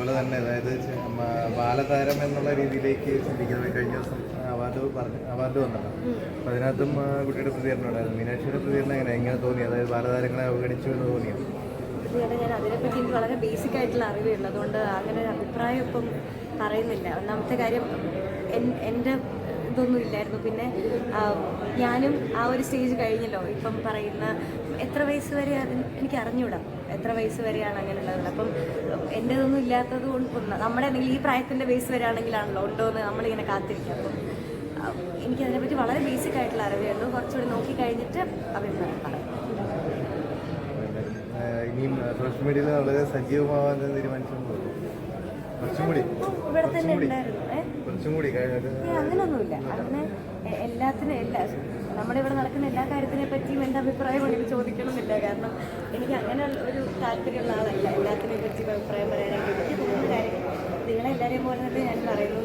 അതുപോലെ തന്നെ അതായത് ബാലതാരം എന്നുള്ള രീതിയിലേക്ക് ചിന്തിക്കുന്നത് കഴിഞ്ഞ ദിവസം അവാർഡ് വന്നല്ലോ. അപ്പം അതിനകത്തും കുട്ടിയുടെ പ്രതികരണം ഉണ്ടായിരുന്നു. മീനാക്ഷിയുടെ പ്രതികരണം എങ്ങനെ തോന്നി? അതായത് ബാലതാരങ്ങളെ അവഗണിച്ചു എന്ന് തോന്നിയോ? ഞാൻ അതിനെപ്പറ്റി എനിക്ക് വളരെ ബേസിക് ആയിട്ടുള്ള അറിവേ ഉള്ളൂ. അതുകൊണ്ട് അങ്ങനെ ഒരു അഭിപ്രായം ഇപ്പം പറയുന്നില്ല. ഒന്നാമത്തെ കാര്യം എൻ്റെ ഇതൊന്നും ഇല്ലായിരുന്നു. പിന്നെ ഞാനും ആ ഒരു സ്റ്റേജ് കഴിഞ്ഞല്ലോ. ഇപ്പം പറയുന്ന എത്ര വയസ്സ് വരെ എനിക്ക് അറിഞ്ഞൂടാ, എത്ര വയസ്സ് വരെയാണ് അങ്ങനെ ഉള്ളത്. അപ്പം എൻ്റെ ഇതൊന്നും ഇല്ലാത്തത് കൊണ്ട് നമ്മുടെ എന്തെങ്കിലും ഈ പ്രായത്തിൻ്റെ ബേസ് വരെയാണെങ്കിലാണല്ലോ ഉണ്ടോ എന്ന് നമ്മളിങ്ങനെ കാത്തിരിക്കുക. അപ്പം എനിക്കതിനെപ്പറ്റി വളരെ ബേസിക് ആയിട്ടുള്ള അറിവേ ഉള്ളൂ. കുറച്ചുകൂടി നോക്കി കഴിഞ്ഞിട്ട് അഭിപ്രായം പറയാം. ഇനിയും സോഷ്യൽ മീഡിയയിൽ വളരെ സജീവമാവാൻ തീരുമാനിച്ചു. ഇവിടെ തന്നെ ഉണ്ടായിരുന്നു. അങ്ങനെയൊന്നുമില്ല. അങ്ങനെ നമ്മുടെ ഇവിടെ നടക്കുന്ന എല്ലാ കാര്യത്തിനെ പറ്റിയും എൻ്റെ അഭിപ്രായം എനിക്ക് ചോദിക്കണമെന്നില്ല. കാരണം എനിക്ക് അങ്ങനെ ഒരു താല്പര്യമുള്ള ആളല്ല എല്ലാത്തിനെ പറ്റി അഭിപ്രായം പറയാനായിട്ട്. എനിക്ക് തോന്നുന്ന കാര്യം നിങ്ങളെല്ലാവരെയും പോലെ തന്നെ ഞാൻ പറയുന്നു.